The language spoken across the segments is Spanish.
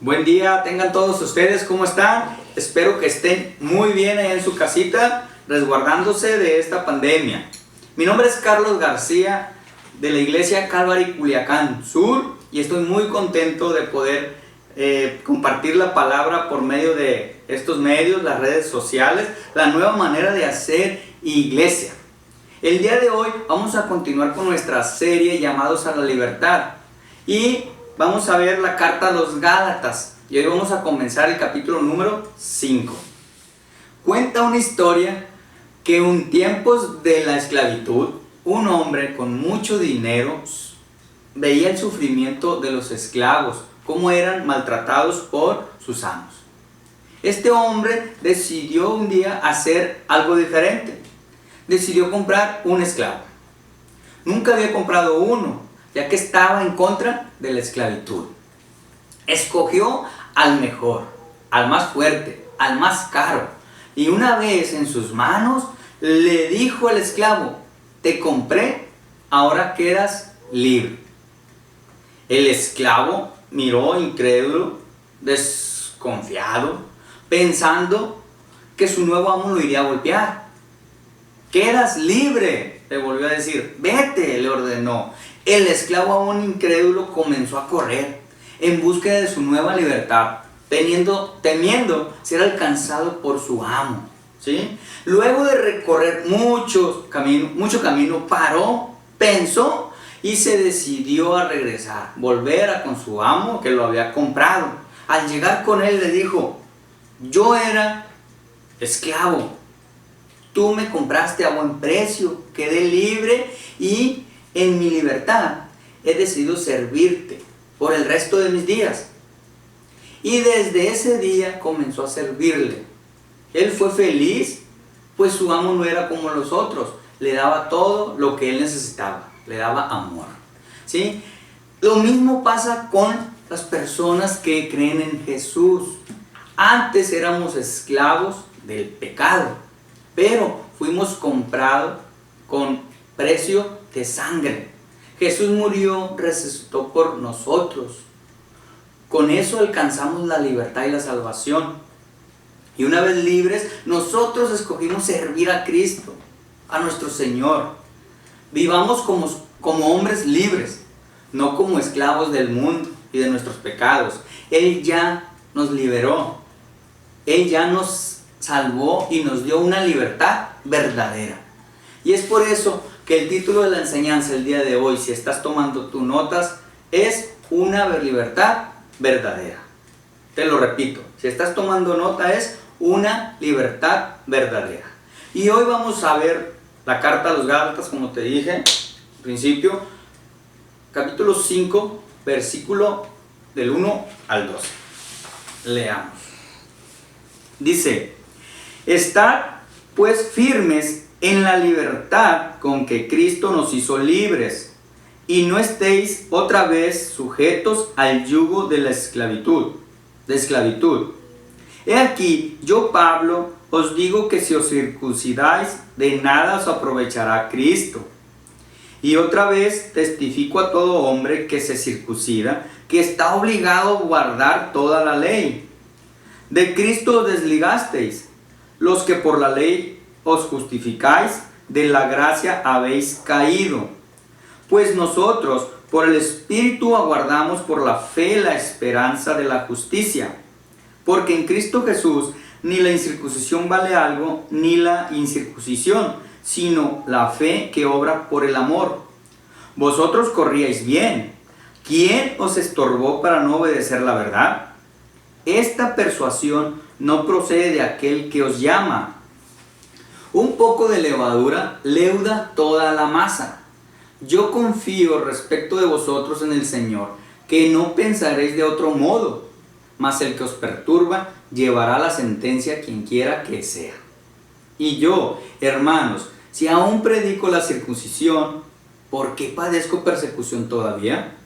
Buen día, tengan todos ustedes, ¿cómo están? Espero que estén muy bien ahí en su casita, resguardándose de esta pandemia. Mi nombre es Carlos García, de la Iglesia Calvary Culiacán Sur, y estoy muy contento de poder compartir la palabra por medio de estos medios, las redes sociales, la nueva manera de hacer iglesia. El día de hoy vamos a continuar con nuestra serie llamados a la libertad y vamos a ver la carta a los Gálatas y hoy vamos a comenzar el capítulo número 5. Cuenta una historia que en tiempos de la esclavitud, un hombre con mucho dinero veía el sufrimiento de los esclavos, cómo eran maltratados por sus amos. Este hombre decidió un día hacer algo diferente. Decidió comprar un esclavo. Nunca había comprado uno, ya que estaba en contra de la esclavitud. Escogió al mejor, al más fuerte, al más caro. Y una vez en sus manos, le dijo al esclavo: te compré, ahora quedas libre. El esclavo miró incrédulo, desconfiado, pensando que su nuevo amo lo iría a golpear. Quedas libre, le volvió a decir. Vete, le ordenó. El esclavo, aún incrédulo, comenzó a correr en búsqueda de su nueva libertad, temiendo ser alcanzado por su amo, ¿sí? Luego de recorrer mucho camino, paró, pensó y se decidió a regresar, volver con su amo que lo había comprado. Al llegar con él le dijo: yo era esclavo, tú me compraste a buen precio, quedé libre y en mi libertad he decidido servirte por el resto de mis días. Y desde ese día comenzó a servirle. Él fue feliz, pues su amo no era como los otros, le daba todo lo que él necesitaba, le daba amor, ¿sí? Lo mismo pasa con las personas que creen en Jesús. Antes éramos esclavos del pecado, pero fuimos comprados con precio de sangre. Jesús murió, resucitó por nosotros. Con eso alcanzamos la libertad y la salvación. Y una vez libres, nosotros escogimos servir a Cristo, a nuestro Señor. Vivamos como hombres libres, no como esclavos del mundo y de nuestros pecados. Él ya nos liberó. Él ya nos salvó y nos dio una libertad verdadera. Y es por eso que el título de la enseñanza el día de hoy, si estás tomando tus notas, es una libertad verdadera. Te lo repito, si estás tomando nota, es una libertad verdadera. Y hoy vamos a ver la carta a los Gálatas, como te dije al principio, capítulo 5, versículo del 1 al 12. Leamos. Dice: estad pues firmes en la libertad con que Cristo nos hizo libres, y no estéis otra vez sujetos al yugo de la esclavitud. He aquí, yo Pablo os digo que si os circuncidáis, de nada os aprovechará Cristo. Y otra vez testifico a todo hombre que se circuncida, que está obligado a guardar toda la ley. De Cristo os desligasteis, los que por la ley os justificáis, de la gracia habéis caído. Pues nosotros por el Espíritu aguardamos por la fe la esperanza de la justicia. Porque en Cristo Jesús ni la incircuncisión vale algo, ni la incircuncisión, sino la fe que obra por el amor. Vosotros corríais bien. ¿Quién os estorbó para no obedecer la verdad? Esta persuasión no procede de aquel que os llama. Un poco de levadura leuda toda la masa. Yo confío respecto de vosotros en el Señor, que no pensaréis de otro modo, mas el que os perturba llevará la sentencia quien quiera que sea. Y yo, hermanos, si aún predico la circuncisión, ¿por qué padezco persecución todavía?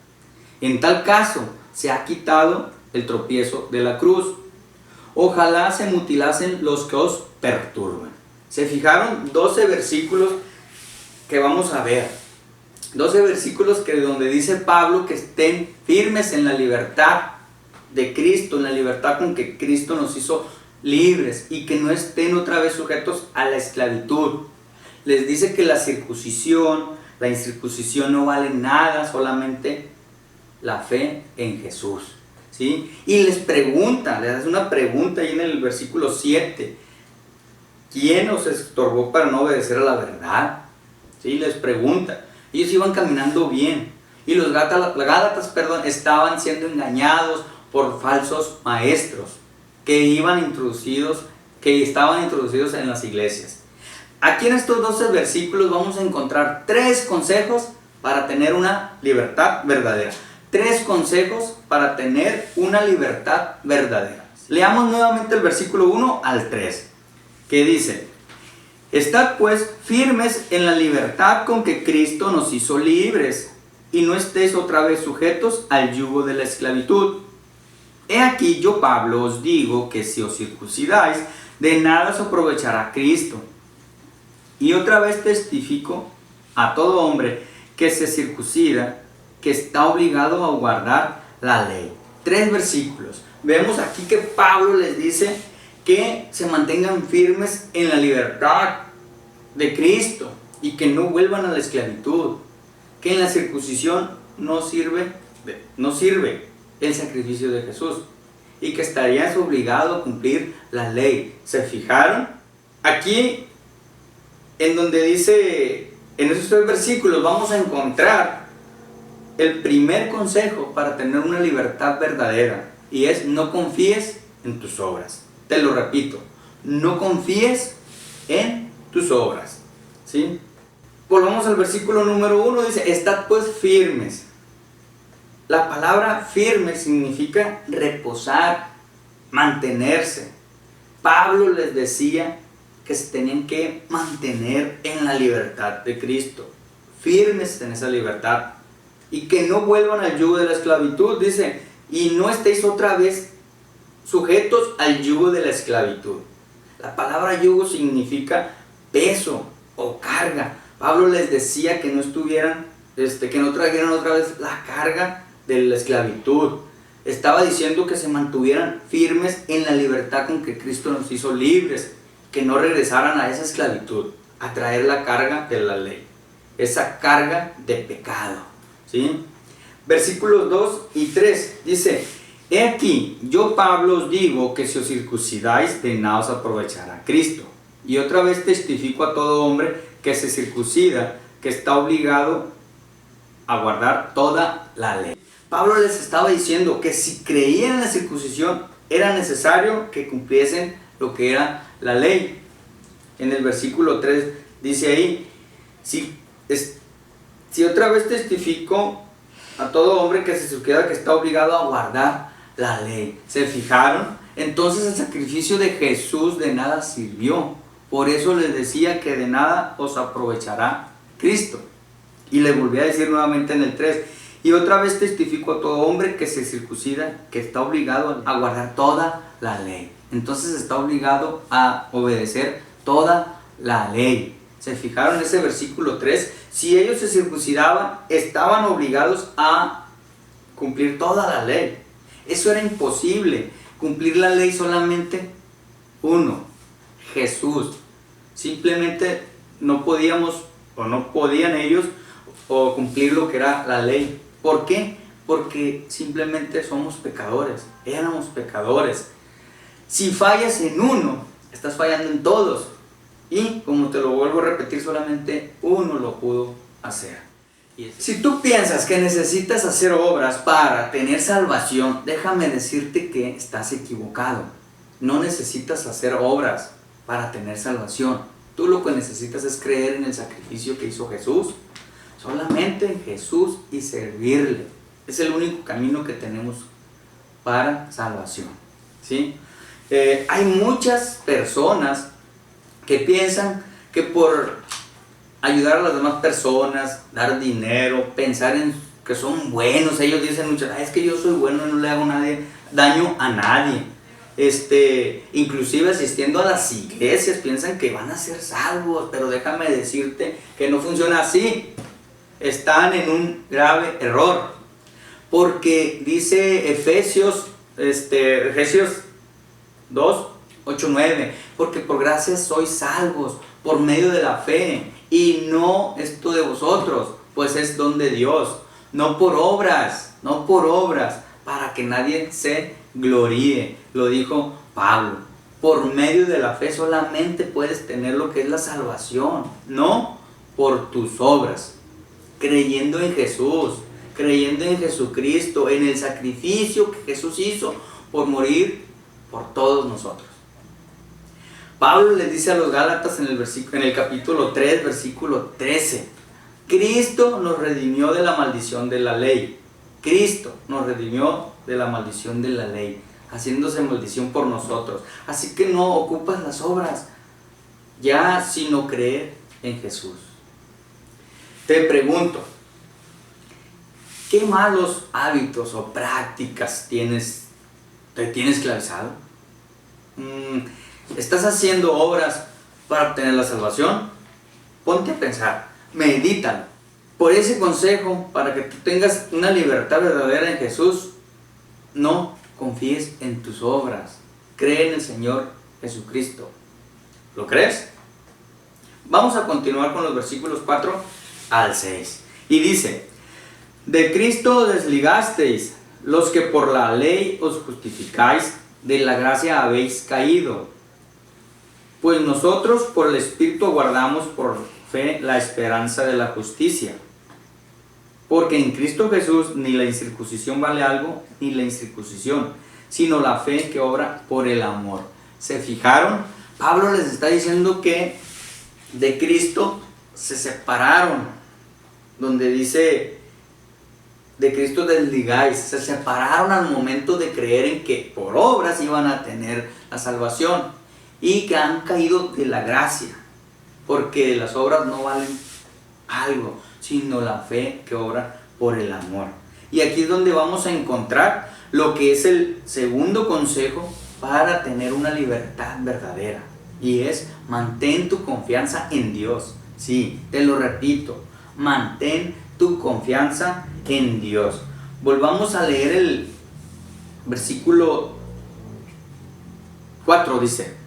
En tal caso, se ha quitado el tropiezo de la cruz. Ojalá se mutilasen los que os perturban. ¿Se fijaron? 12 versículos que vamos a ver. 12 versículos donde dice Pablo que estén firmes en la libertad de Cristo, en la libertad con que Cristo nos hizo libres y que no estén otra vez sujetos a la esclavitud. Les dice que la circuncisión, la incircuncisión no vale nada, solamente la fe en Jesús, ¿sí? Y les pregunta, les hace una pregunta ahí en el versículo 7. ¿Quién os estorbó para no obedecer a la verdad? ¿Sí? Les pregunta. Ellos iban caminando bien y los gálatas, estaban siendo engañados por falsos maestros que estaban introducidos en las iglesias. Aquí en estos 12 versículos vamos a encontrar 3 consejos para tener una libertad verdadera. 3 consejos para tener una libertad verdadera. Leamos nuevamente el versículo 1 al 3, que dice: Estad pues firmes en la libertad con que Cristo nos hizo libres, y no estéis otra vez sujetos al yugo de la esclavitud. He aquí yo, Pablo, os digo que si os circuncidáis, de nada os aprovechará Cristo. Y otra vez testifico a todo hombre que se circuncida, que está obligado a guardar la ley. 3 versículos. Vemos aquí que Pablo les dice que se mantengan firmes en la libertad de Cristo y que no vuelvan a la esclavitud. Que en la circuncisión no sirve el sacrificio de Jesús y que estarías obligado a cumplir la ley. ¿Se fijaron? Aquí, en donde dice, en esos 3 versículos vamos a encontrar el primer consejo para tener una libertad verdadera, y es: no confíes en tus obras. Te lo repito, no confíes en tus obras, ¿sí? Volvamos al versículo número 1, dice: estad pues firmes. La palabra firme significa reposar, mantenerse. Pablo les decía que se tenían que mantener en la libertad de Cristo, firmes en esa libertad, y que no vuelvan al yugo de la esclavitud. Dice: y no estéis otra vez sujetos al yugo de la esclavitud. La palabra yugo significa peso o carga. Pablo les decía que no estuvieran, que no trajeran otra vez la carga de la esclavitud. Estaba diciendo que se mantuvieran firmes en la libertad con que Cristo nos hizo libres, que no regresaran a esa esclavitud, a traer la carga de la ley, esa carga de pecado, ¿sí? Versículos 2 y 3 dice: he aquí, yo Pablo os digo que si os circuncidáis, de nada os aprovechará Cristo. Y otra vez testifico a todo hombre que se circuncida, que está obligado a guardar toda la ley. Pablo les estaba diciendo que si creían en la circuncisión, era necesario que cumpliesen lo que era la ley. En el versículo 3 dice ahí: si otra vez testifico a todo hombre que se circuncida, que está obligado a guardar la ley. ¿Se fijaron? Entonces el sacrificio de Jesús de nada sirvió. Por eso les decía que de nada os aprovechará Cristo. Y le volví a decir nuevamente en el 3: y otra vez testifico a todo hombre que se circuncida, que está obligado a guardar toda la ley. Entonces está obligado a obedecer toda la ley. ¿Se fijaron en ese versículo 3? Si ellos se circuncidaban, estaban obligados a cumplir toda la ley. Eso era imposible. Cumplir la ley solamente uno: Jesús. Simplemente no podíamos, o no podían ellos, o cumplir lo que era la ley. ¿Por qué? Porque simplemente somos pecadores. Éramos pecadores. Si fallas en uno, estás fallando en todos. Y como te lo vuelvo a repetir, solamente uno lo pudo hacer. Si tú piensas que necesitas hacer obras para tener salvación, déjame decirte que estás equivocado. No necesitas hacer obras para tener salvación. Tú lo que necesitas es creer en el sacrificio que hizo Jesús. Solamente en Jesús y servirle. Es el único camino que tenemos para salvación, ¿sí? Hay muchas personas que piensan que por ayudar a las demás personas, dar dinero, pensar en que son buenos, ellos dicen mucho: es que yo soy bueno y no le hago daño a nadie. Inclusive asistiendo a las iglesias piensan que van a ser salvos, pero déjame decirte que no funciona así. Están en un grave error, porque dice Efesios Efesios 2, 8, 9, porque por gracia sois salvos por medio de la fe, y no esto de vosotros, pues es don de Dios, no por obras, para que nadie se gloríe. Lo dijo Pablo. Por medio de la fe solamente puedes tener lo que es la salvación, no por tus obras. Creyendo en Jesús, creyendo en Jesucristo, en el sacrificio que Jesús hizo por morir por todos nosotros. Pablo les dice a los Gálatas en el capítulo 3, versículo 13, Cristo nos redimió de la maldición de la ley. Cristo nos redimió de la maldición de la ley, haciéndose maldición por nosotros. Así que no ocupas las obras, ya sino creer en Jesús. Te pregunto, ¿qué malos hábitos o prácticas te tienes esclavizado? ¿Estás haciendo obras para obtener la salvación? Ponte a pensar, medítalo. Por ese consejo, para que tú tengas una libertad verdadera en Jesús, no confíes en tus obras. Cree en el Señor Jesucristo. ¿Lo crees? Vamos a continuar con los versículos 4 al 6. Y dice, de Cristo desligasteis, los que por la ley os justificáis, de la gracia habéis caído. Pues nosotros por el Espíritu aguardamos por fe la esperanza de la justicia. Porque en Cristo Jesús ni la incircuncisión vale algo, ni la incircuncisión, sino la fe que obra por el amor. ¿Se fijaron? Pablo les está diciendo que de Cristo se separaron. Donde dice, de Cristo desligáis, se separaron al momento de creer en que por obras iban a tener la salvación. Y que han caído de la gracia, porque las obras no valen algo, sino la fe que obra por el amor. Y aquí es donde vamos a encontrar lo que es el segundo consejo para tener una libertad verdadera, y es mantén tu confianza en Dios. Sí, te lo repito, mantén tu confianza en Dios. Volvamos a leer el versículo 4, dice,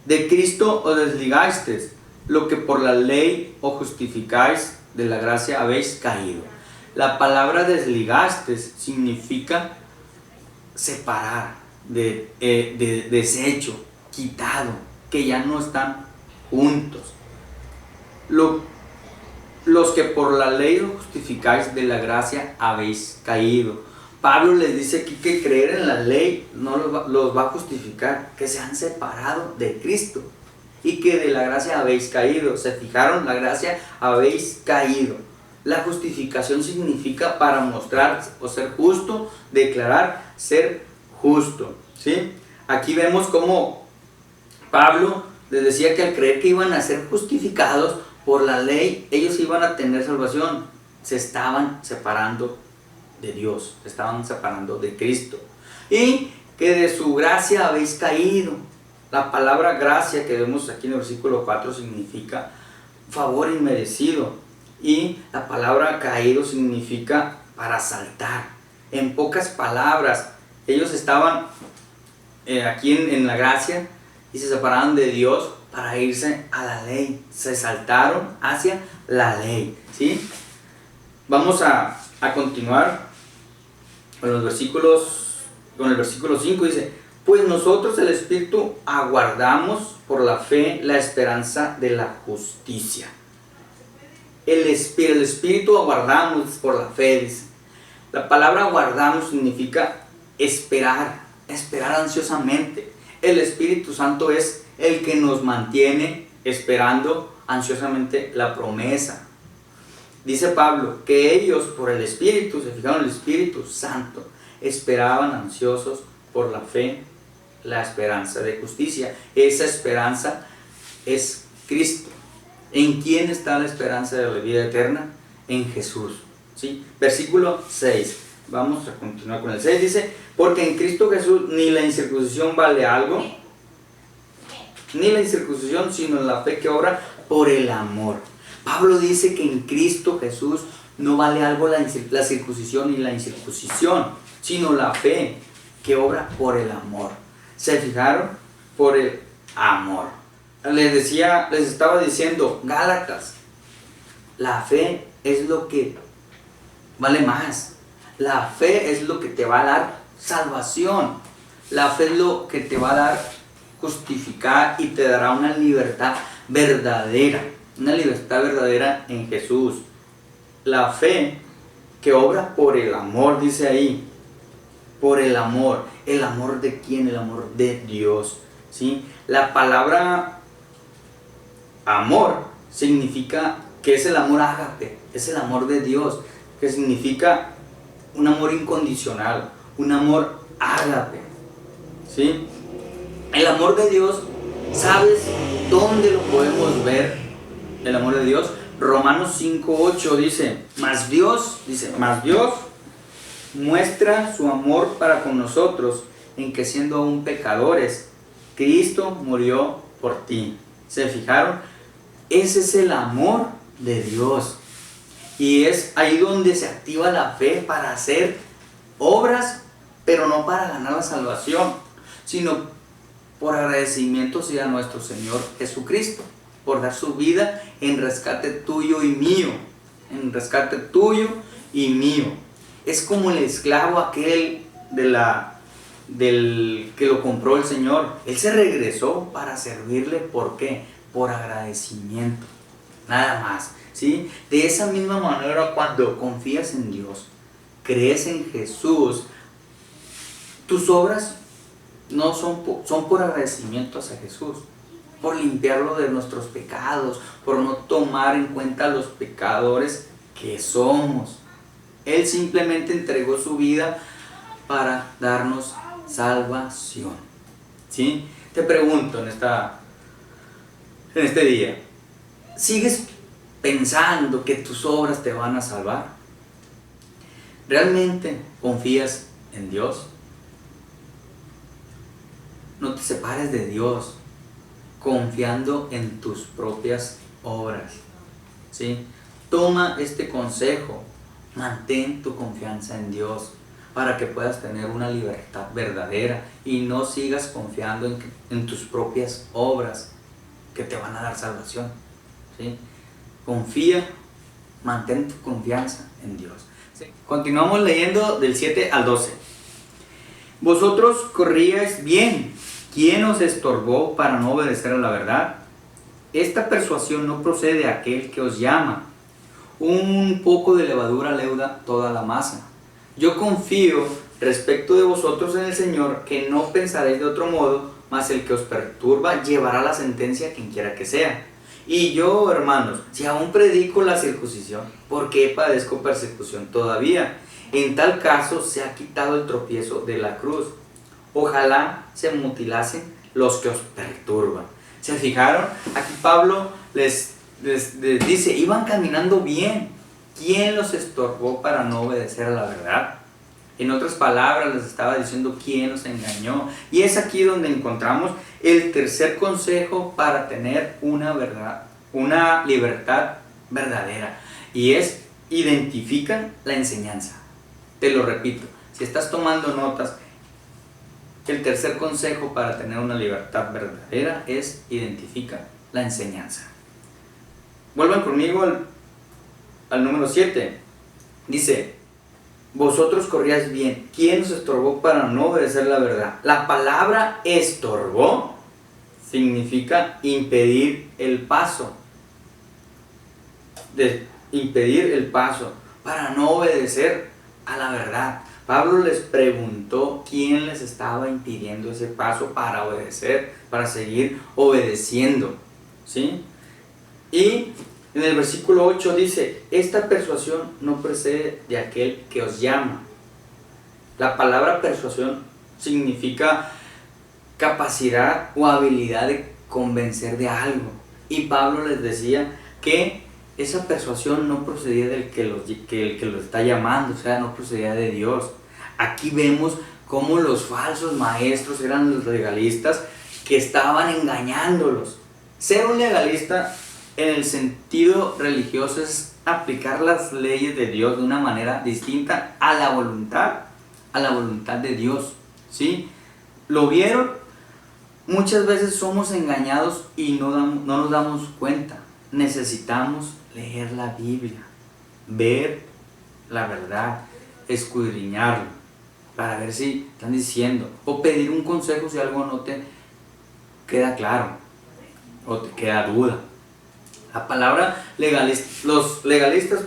de Cristo os desligasteis, lo que por la ley os justificáis, de la gracia habéis caído. La palabra desligasteis significa separar, deshecho, quitado, que ya no están juntos. Los que por la ley os justificáis, de la gracia habéis caído. Pablo les dice aquí que creer en la ley no los va a justificar, que se han separado de Cristo y que de la gracia habéis caído. ¿Se fijaron? La gracia habéis caído. La justificación significa para mostrar o ser justo, declarar ser justo. ¿Sí? Aquí vemos cómo Pablo les decía que al creer que iban a ser justificados por la ley, ellos iban a tener salvación. Se estaban separando de Dios, se estaban separando de Cristo, y que de su gracia habéis caído. La palabra gracia que vemos aquí en el versículo 4 significa favor inmerecido, y la palabra caído significa para saltar. En pocas palabras, ellos estaban aquí en la gracia y se separaron de Dios para irse a la ley, se saltaron hacia la ley. ¿Sí? Vamos a continuar con el versículo 5, dice, pues nosotros el Espíritu aguardamos por la fe la esperanza de la justicia. El Espíritu aguardamos por la fe, dice. La palabra aguardamos significa esperar ansiosamente. El Espíritu Santo es el que nos mantiene esperando ansiosamente la promesa. Dice Pablo que ellos por el Espíritu, se fijaron en el Espíritu Santo, esperaban ansiosos por la fe, la esperanza de justicia. Esa esperanza es Cristo. ¿En quién está la esperanza de la vida eterna? En Jesús. ¿Sí? Versículo 6. Vamos a continuar con el 6. Dice, porque en Cristo Jesús ni la incircuncisión vale algo, ni la incircuncisión, sino la fe que obra por el amor. Pablo dice que en Cristo Jesús no vale algo la circuncisión y la incircuncisión, sino la fe que obra por el amor. ¿Se fijaron? Por el amor. Les estaba diciendo, Gálatas, la fe es lo que vale más. La fe es lo que te va a dar salvación. La fe es lo que te va a dar justificar y te dará una libertad verdadera. Una libertad verdadera en Jesús. La fe que obra por el amor, dice ahí. Por el amor. ¿El amor de quién? El amor de Dios. ¿Sí? La palabra amor significa que es el amor ágape. Es el amor de Dios. Que significa un amor incondicional. Un amor ágape. ¿Sí? El amor de Dios, ¿sabes dónde lo podemos ver? El amor de Dios. Romanos 5:8 dice, mas Dios muestra su amor para con nosotros en que siendo aún pecadores, Cristo murió por ti. ¿Se fijaron? Ese es el amor de Dios. Y es ahí donde se activa la fe para hacer obras, pero no para ganar la salvación, sino por agradecimiento sea nuestro Señor Jesucristo, por dar su vida en rescate tuyo y mío. En rescate tuyo y mío. Es como el esclavo aquel del que lo compró el Señor. Él se regresó para servirle. ¿Por qué? Por agradecimiento. Nada más. ¿Sí? De esa misma manera, cuando confías en Dios, crees en Jesús, tus obras no son por agradecimiento hacia Jesús, por limpiarlo de nuestros pecados, por no tomar en cuenta los pecadores que somos. Él simplemente entregó su vida para darnos salvación. ¿Sí? Te pregunto en este día, ¿sigues pensando que tus obras te van a salvar? ¿Realmente confías en Dios? No te separes de Dios confiando en tus propias obras. ¿Sí? Toma este consejo. Mantén tu confianza en Dios para que puedas tener una libertad verdadera y no sigas confiando en tus propias obras que te van a dar salvación. ¿Sí? Confía, mantén tu confianza en Dios. ¿Sí? Continuamos leyendo del 7 al 12. Vosotros corríais bien. ¿Quién os estorbó para no obedecer a la verdad? Esta persuasión no procede de aquel que os llama. Un poco de levadura leuda toda la masa. Yo confío respecto de vosotros en el Señor que no pensaréis de otro modo, mas el que os perturba llevará la sentencia quien quiera que sea. Y yo, hermanos, si aún predico la circuncisión, ¿por qué padezco persecución todavía? En tal caso se ha quitado el tropiezo de la cruz. Ojalá se mutilasen los que os perturban. ¿Se fijaron? Aquí Pablo les dice, iban caminando bien. ¿Quién los estorbó para no obedecer a la verdad? En otras palabras, les estaba diciendo quién los engañó. Y es aquí donde encontramos el tercer consejo para tener una libertad verdadera. Y es, identifica la enseñanza. Te lo repito, si estás tomando notas, el tercer consejo para tener una libertad verdadera es identifica la enseñanza. Vuelvan conmigo al número 7. Dice, vosotros corríais bien. ¿Quién os estorbó para no obedecer la verdad? La palabra estorbó significa impedir el paso. Impedir el paso para no obedecer a la verdad. Pablo les preguntó quién les estaba impidiendo ese paso para obedecer, para seguir obedeciendo. ¿Sí? Y en el versículo 8 dice, esta persuasión no procede de aquel que os llama. La palabra persuasión significa capacidad o habilidad de convencer de algo. Y Pablo les decía que esa persuasión no procedía del que lo está llamando, o sea, no procedía de Dios. Aquí vemos cómo los falsos maestros eran los legalistas que estaban engañándolos. Ser un legalista en el sentido religioso es aplicar las leyes de Dios de una manera distinta a la voluntad de Dios. ¿sí? Lo vieron. Muchas veces somos engañados y no nos damos cuenta. Necesitamos leer la Biblia, ver la verdad, escudriñarlo, para ver si están diciendo, o pedir un consejo si algo no te queda claro, o te queda duda. La palabra los legalistas,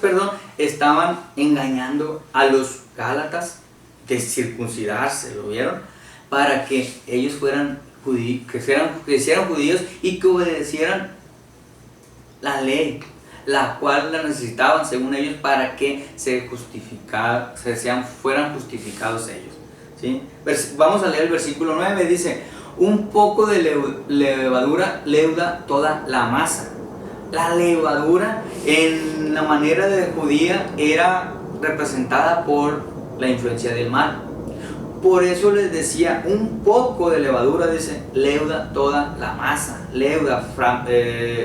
estaban engañando a los gálatas de circuncidarse, ¿lo vieron? Para que ellos fueran judíos, que sean judíos y que obedecieran la ley, la cual la necesitaban según ellos para que fueran justificados ellos, ¿sí? Vamos a leer el versículo 9, dice: un poco de levadura leuda toda la masa. La levadura en la manera de judía era representada por la influencia del mal. Por eso les decía, un poco de levadura, dice, leuda toda la masa. Leuda,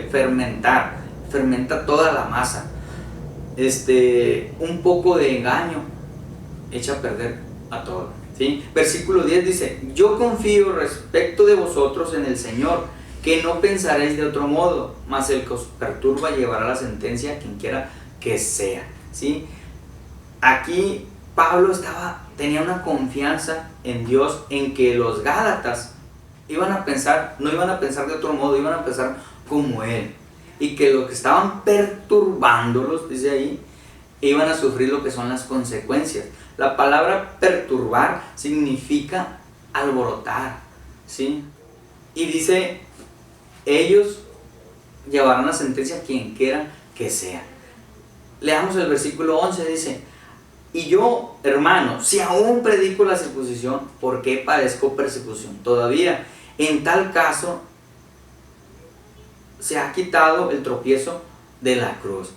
fermentar, fermenta toda la masa. Un poco de engaño echa a perder a todo, ¿sí? Versículo 10 dice: yo confío respecto de vosotros en el Señor, que no pensaréis de otro modo, mas el que os perturba llevará la sentencia, quien quiera que sea, ¿sí? Aquí Pablo tenía una confianza en Dios, en que los gálatas no iban a pensar de otro modo, iban a pensar como él, y que lo que estaban perturbándolos, dice ahí, iban a sufrir lo que son las consecuencias. La palabra perturbar significa alborotar, ¿sí? Y dice: ellos llevarán la sentencia a quien quiera que sea. Leamos el versículo 11, dice: y yo, hermano, si aún predico la circuncisión, ¿por qué padezco persecución todavía? En tal caso, se ha quitado el tropiezo de la cruz.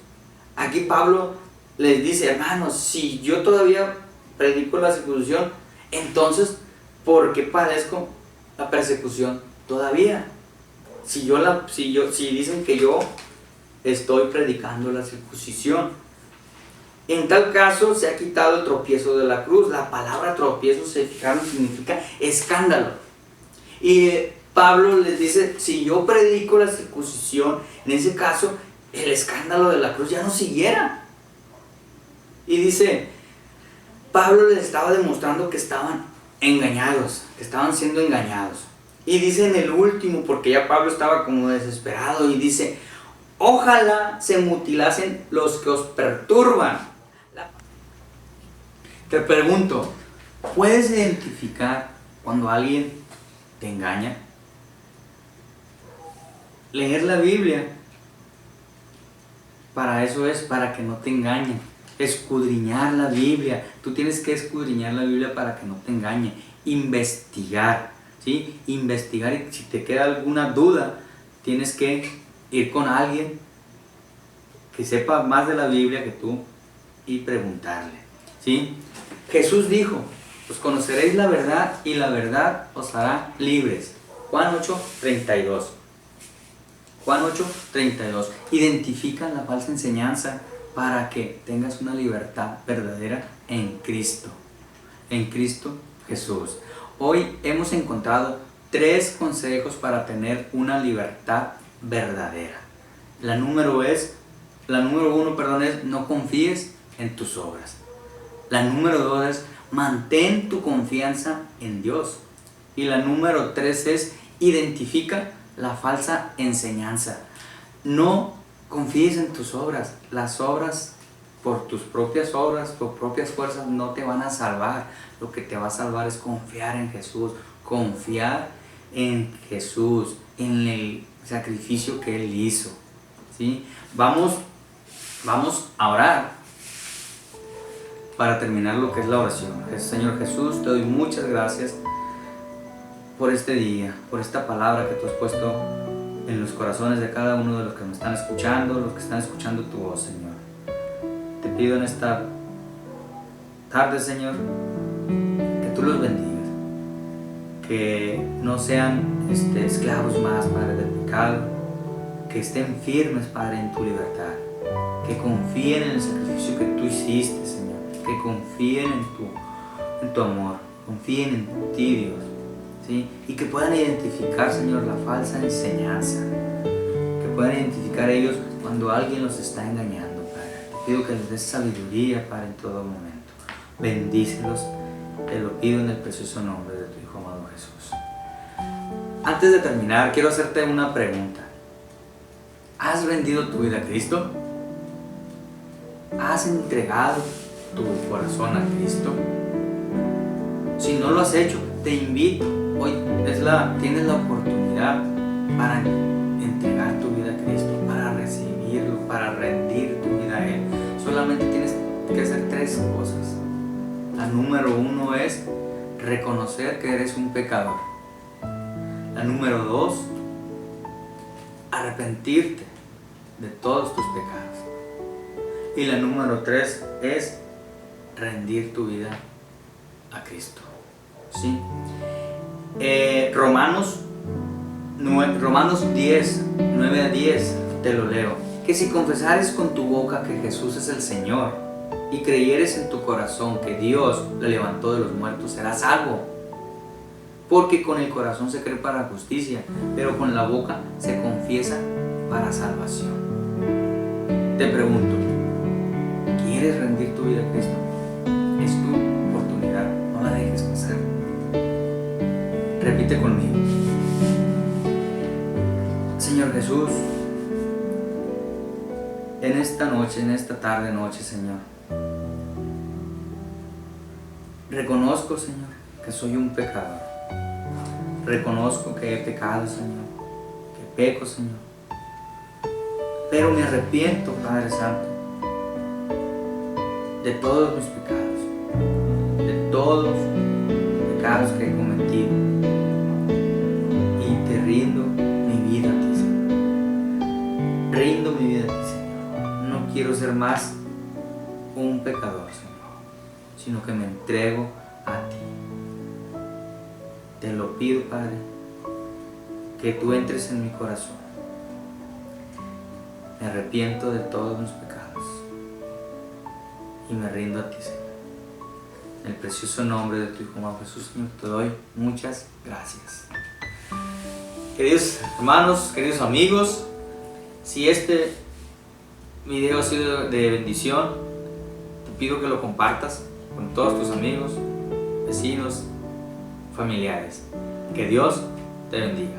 Aquí Pablo les dice: hermanos, si yo todavía predico la circuncisión, entonces, ¿por qué padezco la persecución todavía? Si dicen que yo estoy predicando la circuncisión. En tal caso se ha quitado el tropiezo de la cruz. La palabra tropiezo, significa escándalo. Y Pablo les dice: si yo predico la circuncisión, en ese caso el escándalo de la cruz ya no siguiera. Y dice, Pablo les estaba demostrando que estaban engañados, que estaban siendo engañados. Y dice en el último, porque ya Pablo estaba como desesperado, y dice: ojalá se mutilasen los que os perturban. Te pregunto, ¿puedes identificar cuando alguien te engaña? Leer la Biblia, para eso es, para que no te engañen. Escudriñar la Biblia, tú tienes que escudriñar la Biblia para que no te engañe. Investigar, ¿sí? Investigar, y si te queda alguna duda, tienes que ir con alguien que sepa más de la Biblia que tú y preguntarle, ¿sí? Jesús dijo: pues conoceréis la verdad y la verdad os hará libres. Juan 8:32. Juan 8:32. Identifica la falsa enseñanza para que tengas una libertad verdadera en Cristo Jesús. Hoy hemos encontrado 3 consejos para tener una libertad verdadera. La número 1, es: no confíes en tus obras. La número 2 es: mantén tu confianza en Dios. Y la número 3 es: identifica la falsa enseñanza. No confíes en tus obras. Las obras, por tus propias fuerzas, no te van a salvar. Lo que te va a salvar es confiar en Jesús. Confiar en Jesús, en el sacrificio que Él hizo, ¿sí? Vamos a orar para terminar lo que es la oración. Señor Jesús, te doy muchas gracias por este día, por esta palabra que tú has puesto en los corazones de cada uno de los que me están escuchando, los que están escuchando tu voz, Señor. Te pido en esta tarde, Señor, que tú los bendigas, que no sean esclavos más, Padre, del pecado, que estén firmes, Padre, en tu libertad, que confíen en el sacrificio que tú hiciste, Señor, que confíen en tu amor. confíen en ti, Dios, ¿sí? Y que puedan identificar, Señor, la falsa enseñanza, que puedan identificar ellos cuando alguien los está engañando, Padre. Te pido que les des sabiduría, Padre, en todo momento. Bendícelos, te lo pido en el precioso nombre de tu Hijo amado Jesús. Antes de terminar, quiero hacerte una pregunta. ¿Has rendido tu vida a Cristo? ¿Has entregado tu corazón a Cristo? Si no lo has hecho, te invito. Hoy tienes la oportunidad para entregar tu vida a Cristo, para recibirlo, para rendir tu vida a Él. Solamente tienes que hacer 3 cosas. La número 1 es reconocer que eres un pecador. La número 2, arrepentirte de todos tus pecados. Y la número 3 es rendir tu vida a Cristo. ¿Sí? Romanos 10, 9 a 10, te lo leo. Que si confesares con tu boca que Jesús es el Señor y creyeres en tu corazón que Dios le levantó de los muertos, serás salvo. Porque con el corazón se cree para justicia, pero con la boca se confiesa para salvación. Te pregunto, ¿quieres rendir tu vida a Cristo? Es tu oportunidad, no la dejes pasar. Repite conmigo. Señor Jesús, en esta noche, en esta tarde noche, Señor, reconozco, Señor, que soy un pecador. Reconozco que he pecado, Señor, que peco, Señor. Pero me arrepiento, Padre Santo, de todos mis pecados, de todos los pecados que he cometido. Y te rindo mi vida a ti, Señor. Rindo mi vida a ti, Señor. No quiero ser más un pecador, Señor, sino que me entrego a ti. Te lo pido, Padre, que tú entres en mi corazón. Me arrepiento de todos mis pecados y me rindo a ti, Señor. En el precioso nombre de tu Hijo amado Jesús, Señor, te doy muchas gracias. Queridos hermanos, queridos amigos, si este video ha sido de bendición, te pido que lo compartas con todos tus amigos, vecinos, familiares. Que Dios te bendiga.